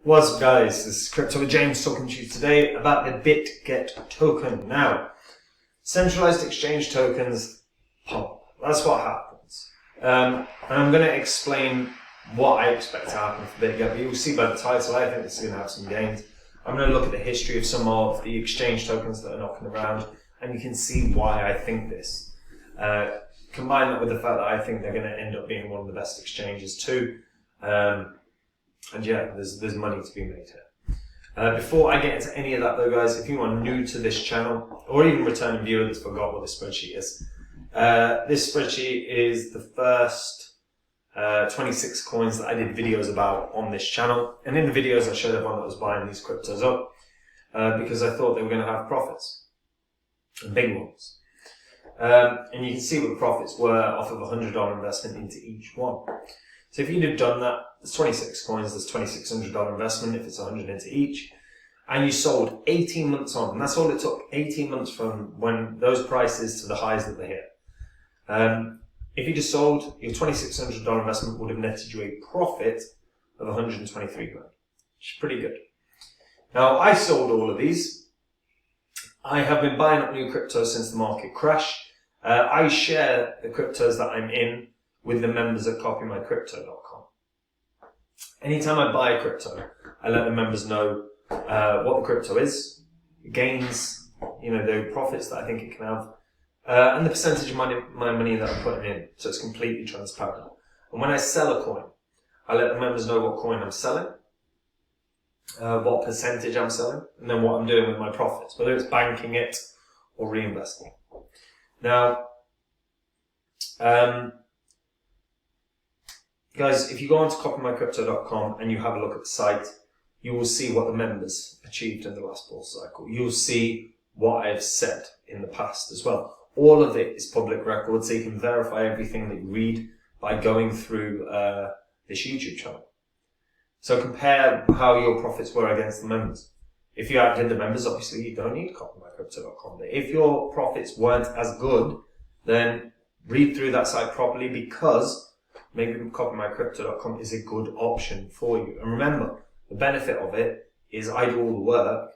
What's up, guys? This is Crypto with James talking to you today about the Bitget token. Now, centralized exchange tokens pump. That's what happens. And I'm going to explain what I expect to happen for Bitget, but you'll see by the title, I think this is going to have some gains. I'm going to look at the history of some of the exchange tokens that are knocking around, and you can see why I think this. Combine that with the fact that I think they're going to end up being one of the best exchanges too. And yeah, there's money to be made here. Before I get into any of that though, guys, if you are new to this channel, or even returning viewer that's forgot what this spreadsheet is, this spreadsheet is the first 26 coins that I did videos about on this channel. And in the videos I showed everyone that was buying these cryptos up because I thought they were going to have profits, and big ones. And you can see what the profits were off of a $100 investment into each one. So if you'd have done that, there's 26 coins, there's $2,600 investment if it's 100 into each, and you sold 18 months on, and that's all it took, 18 months from when those prices to the highs that they hit. If you just sold, your $2,600 investment would have netted you a profit of 123 grand, which is pretty good. Now, I sold all of these. I have been buying up new cryptos since the market crash. I share the cryptos that I'm in with the members at copymycrypto.com. Anytime I buy a crypto, I let the members know what the crypto is, the gains, the profits that I think it can have, and the percentage of my money that I'm putting in. So it's completely transparent. And when I sell a coin, I let the members know what coin I'm selling, what percentage I'm selling, and then what I'm doing with my profits, whether it's banking it or reinvesting. Now, guys, if you go onto copymycrypto.com and you have a look at the site, you will see what the members achieved in the last bull cycle. You'll see what I've said in the past as well. All of it is public record, so you can verify everything that you read by going through this YouTube channel. So compare how your profits were against the members. If you outdid the members, obviously you don't need copymycrypto.com. But if your profits weren't as good, then read through that site properly, because maybe copymycrypto.com is a good option for you. And remember, the benefit of it is I do all the work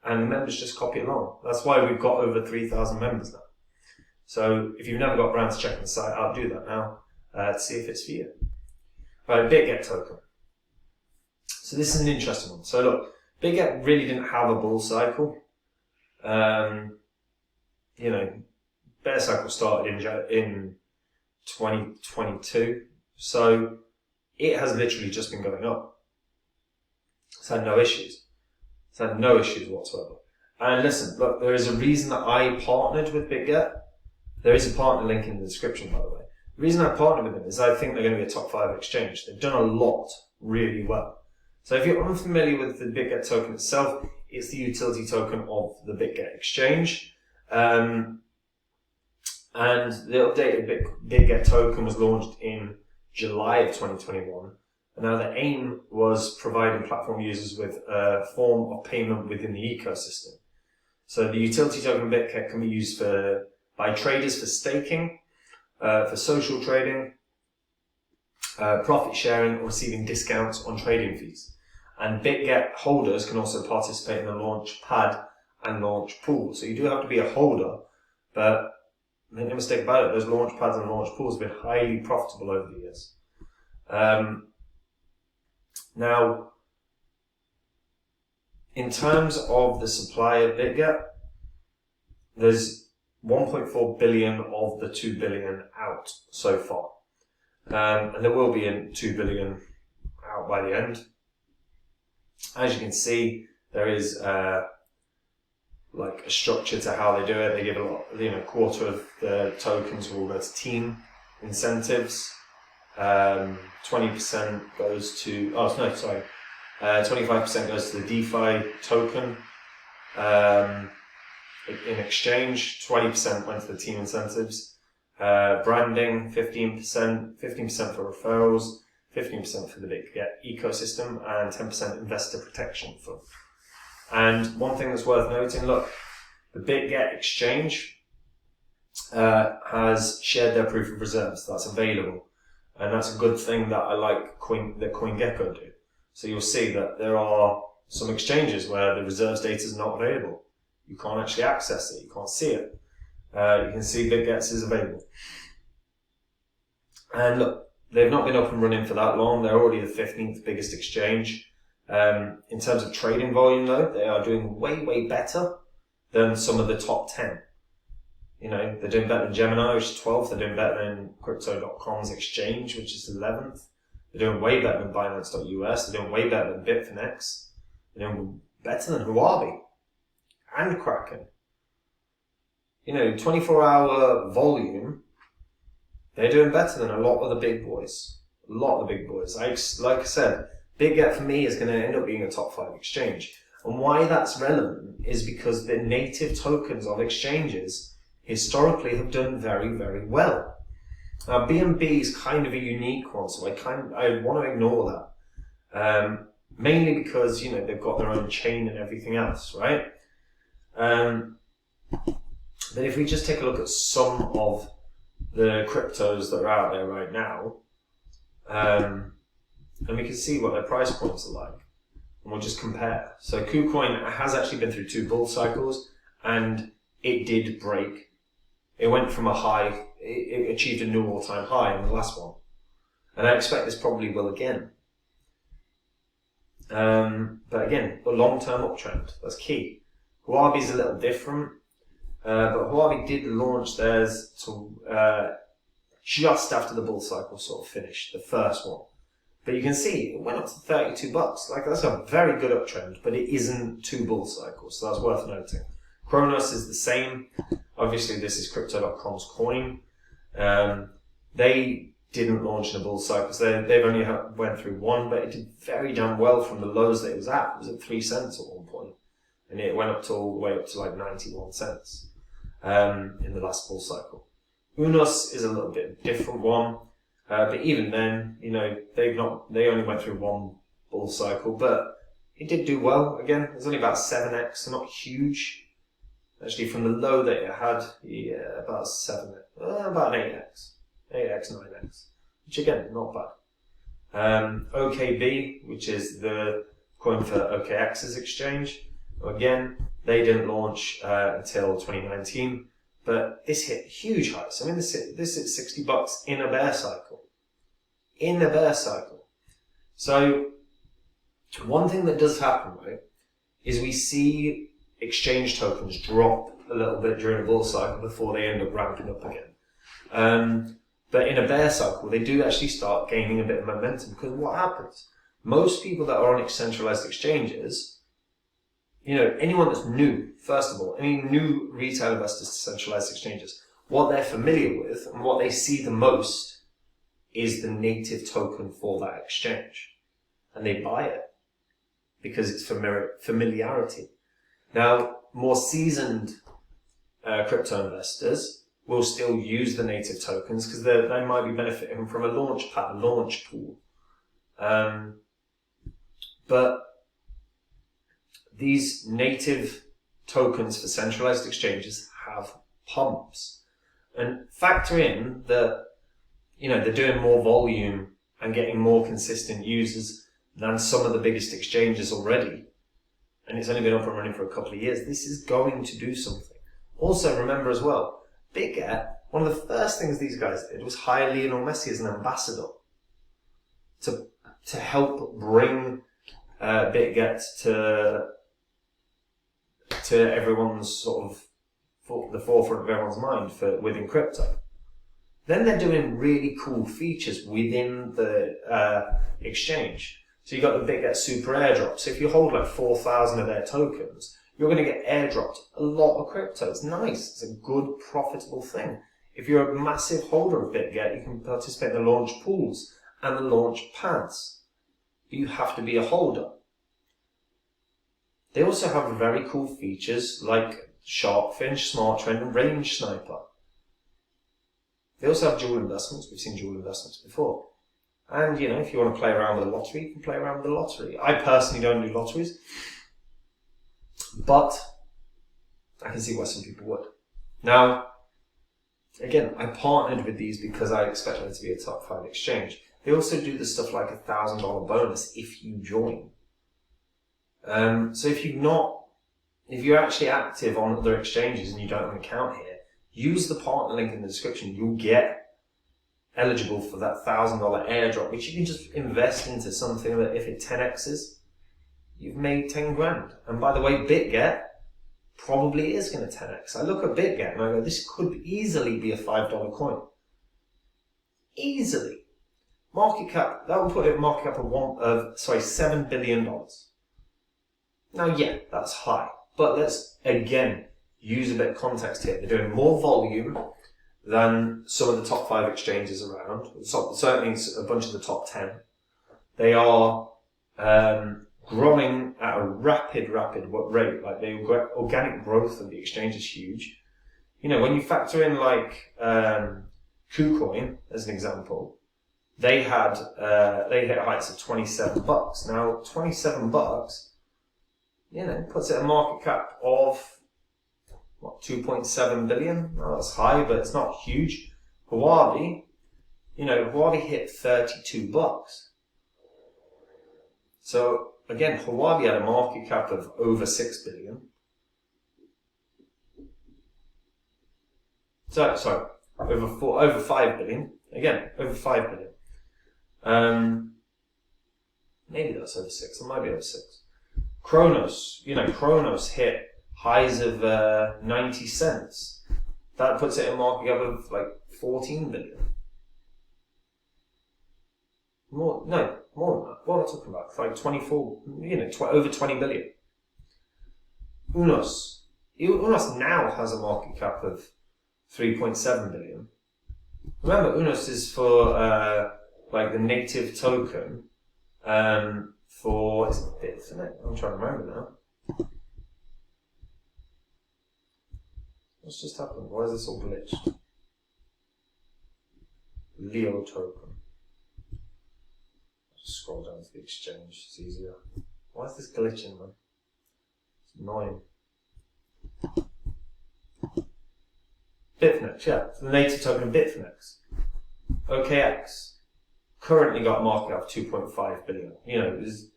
and the members just copy along. That's why we've got over 3,000 members now. So if you've never got around to checking the site out, do that now to see if it's for you. Right, Bitget token. So this is an interesting one. So look, Bitget really didn't have a bull cycle. Bear cycle started in 2022, so it has literally just been going up. It's had no issues. It's had no issues whatsoever. And listen, look, there is a reason that I partnered with Bitget. There is a partner link in the description, by the way. The reason I partnered with them is I think they're going to be a top 5 exchange. They've done a lot really well. So if you're unfamiliar with the Bitget token itself, it's the utility token of the Bitget exchange. And the updated Bitget token was launched in July of 2021. And now the aim was providing platform users with a form of payment within the ecosystem. So the utility token Bitget can be used by traders for staking, for social trading, profit sharing, or receiving discounts on trading fees. And Bitget holders can also participate in the launch pad and launch pool. So you do have to be a holder, but make no mistake about it, those launch pads and launch pools have been highly profitable over the years. Now, in terms of the supply of Bitget, there's 1.4 billion of the 2 billion out so far. And there will be a 2 billion out by the end. As you can see, there is like a structure to how they do it. They give a lot, quarter of the tokens will go to team incentives. 20% goes to, 25% goes to the DeFi token. In exchange, 20% went to the team incentives. Branding, 15% for referrals, 15% for the Bitget ecosystem, and 10% investor protection fund. And one thing that's worth noting, look, the Bitget exchange has shared their proof of reserves. That's available. And that's a good thing that I like that CoinGecko do. So you'll see that there are some exchanges where the reserves data is not available. You can't actually access it. You can't see it. You can see Bitget is available. And look, they've not been up and running for that long. They're already the 15th biggest exchange. In terms of trading volume, though, they are doing way, way better than some of the top 10. You know, they're doing better than Gemini, which is 12th. They're doing better than Crypto.com's exchange, which is 11th. They're doing way better than Binance.us. They're doing way better than Bitfinex. They're doing better than Huobi and Kraken. You know, 24-hour volume, they're doing better than a lot of the big boys. A lot of the big boys. Like I said, Bitget for me is going to end up being a top 5 exchange. And why that's relevant is because the native tokens of exchanges historically have done very, very well. Now, BNB is kind of a unique one, so I want to ignore that. Mainly because, you know, they've got their own chain and everything else, right? But if we just take a look at some of the cryptos that are out there right now, and we can see what their price points are like, and we'll just compare. So KuCoin has actually been through 2 bull cycles, and it did break. It went from a high, it achieved a new all-time high in the last one. And I expect this probably will again. But again, a long-term uptrend, that's key. Huobi's a little different, but Huobi did launch theirs to just after the bull cycle sort of finished, the first one. But you can see it went up to $32. Like, that's a very good uptrend, but it isn't 2 bull cycles, so that's worth noting. Kronos is the same. Obviously, this is Crypto.com's coin. They didn't launch in a bull cycle, so they've only went through one, but it did very damn well from the lows that it was at. It was at 3 cents at one point, and it went up to all the way up to like 91 cents in the last bull cycle. Unos is a little bit different one, but even then, you know, they only went through one bull cycle, but it did do well. Again, it's only about 7x, so not huge. Actually, from the low that it had, yeah, about 7x, about an 8x, 8x, 9x, which again, not bad. OKB, which is the coin for OKX's exchange, again, they didn't launch until 2019, but this hit huge heights. I mean, this hit $60 in a bear cycle. In a bear cycle. So, one thing that does happen, right, is we see exchange tokens drop a little bit during a bull cycle before they end up ramping up again. But in a bear cycle, they do actually start gaining a bit of momentum, because what happens? Most people that are on centralized exchanges, you know, anyone that's new, first of all, any new retail investors to centralized exchanges, what they're familiar with and what they see the most is the native token for that exchange. And they buy it because it's familiarity. Now, more seasoned crypto investors will still use the native tokens because they might be benefiting from a launch pad, a launch pool. But these native tokens for centralized exchanges have pumps. And factor in that, you know, they're doing more volume and getting more consistent users than some of the biggest exchanges already. And it's only been up and running for a couple of years. This is going to do something. Also, remember as well, Bitget, one of the first things these guys did was hire Lionel Messi as an ambassador to help bring Bitget to everyone's sort of the forefront of everyone's mind within crypto. Then they're doing really cool features within the exchange. So you got the Bitget Super Airdrop. So if you hold like 4,000 of their tokens, you're going to get airdropped a lot of crypto. It's nice. It's a good, profitable thing. If you're a massive holder of Bitget, you can participate in the launch pools and the launch pads. You have to be a holder. They also have very cool features like Sharkfinch, Smart Trend, and Range Sniper. They also have dual investments. We've seen dual investments before. And, you know, if you want to play around with a lottery, you can play around with a lottery. I personally don't do lotteries, but I can see why some people would. Now, again, I partnered with these because I expect them to be a top 5 exchange. They also do the stuff like $1,000 bonus if you join. So if you're actually active on other exchanges and you don't have an account here, use the partner link in the description. You'll get eligible for that $1,000 airdrop, which you can just invest into something that if it 10x's, you've made 10 grand. And by the way, Bitget probably is going to 10x. I look at Bitget and I go, this could easily be a $5 coin. Easily. Market cap, that will put it market cap of $7 billion. Now, yeah, that's high. But let's, again, use a bit of context here. They're doing more volume than some of the top 5 exchanges around. Certainly a bunch of the top 10. They are growing at a rapid rate. Like the organic growth of the exchange is huge. You know, when you factor in like KuCoin as an example, they hit heights of $27. Now, $27, you know, puts it a market cap of what, 2.7 billion? Well, that's high, but it's not huge. Huobi hit $32. So again, Huobi had a market cap of over 6 billion. Over 5 billion. Again, over 5 billion. Maybe that's over 6. It might be over 6. Kronos hit highs of 90 cents. That puts it in a market cap of like 14 billion. More than that. What am I talking about? Like 24, over 20 billion. Unos now has a market cap of 3.7 billion. Remember, Unos is for like the native token for, is it Bitget? I'm trying to remember now. What's just happened? Why is this all glitched? Leo token. Just scroll down to the exchange, it's easier. Why is this glitching, man? It's annoying. Bitfinex, yeah, it's the native token of Bitfinex. OKX currently got a market cap of 2.5 billion. You know, it was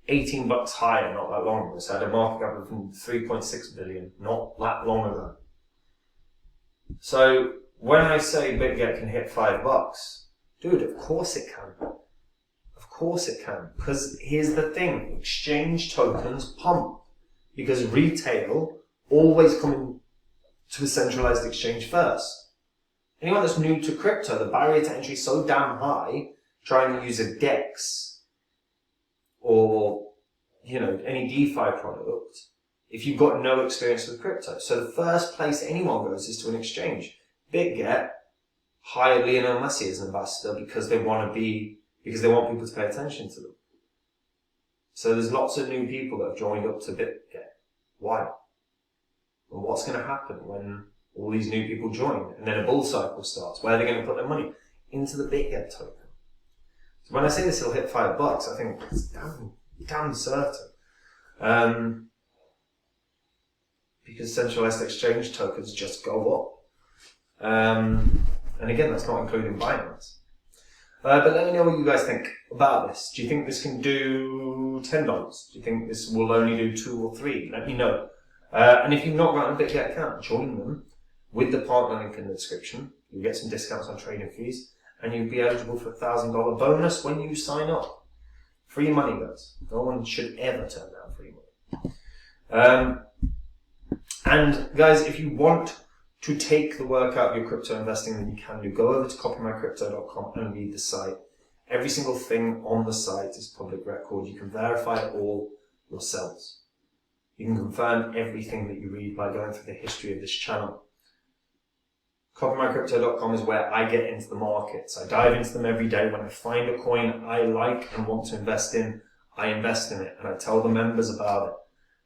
$18 higher not that long ago. So it had a market cap of 3.6 billion not that long ago. So when I say Bitget can hit $5, dude, of course it can. Of course it can. Because here's the thing, exchange tokens pump. Because retail always come to a centralized exchange first. Anyone that's new to crypto, the barrier to entry is so damn high, trying to use a DEX or, any DeFi product, if you've got no experience with crypto. So the first place anyone goes is to an exchange. Bitget hired Lionel Messi as an ambassador because they want people to pay attention to them. So there's lots of new people that have joined up to Bitget. Why? And what's going to happen when all these new people join and then a bull cycle starts? Where are they going to put their money? Into the Bitget token. So when I say this, it'll hit $5, I think it's damn certain. Because centralized exchange tokens just go up. And again, that's not including Binance. But let me know what you guys think about this. Do you think this can do $10? Do you think this will only do 2 or 3? Let me know. And if you've not got a Bitget account, join them with the partner link in the description. You'll get some discounts on trading fees, and you'll be eligible for a $1,000 bonus when you sign up. Free money, guys. No one should ever turn down free money. And guys, if you want to take the work out of your crypto investing, then you can do. Go over to copymycrypto.com and read the site. Every single thing on the site is public record. You can verify it all yourselves. You can confirm everything that you read by going through the history of this channel. Copymycrypto.com is where I get into the markets. I dive into them every day. When I find a coin I like and want to invest in, I invest in it. And I tell the members about it.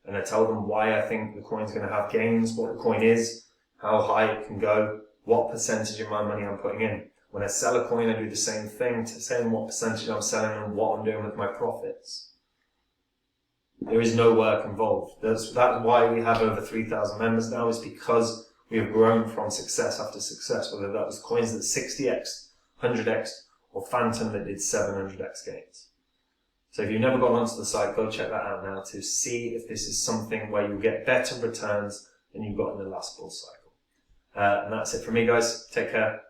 And I tell them why I think the coin's going to have gains, what the coin is, how high it can go, what percentage of my money I'm putting in. When I sell a coin, I do the same thing, saying what percentage I'm selling and what I'm doing with my profits. There is no work involved. That's why we have over 3,000 members now, is because we have grown from success after success, whether that was coins that 60x, 100x, or Phantom that did 700x gains. So if you've never gone onto the site, go check that out now to see if this is something where you get better returns than you got in the last bull cycle. And that's it from me, guys. Take care.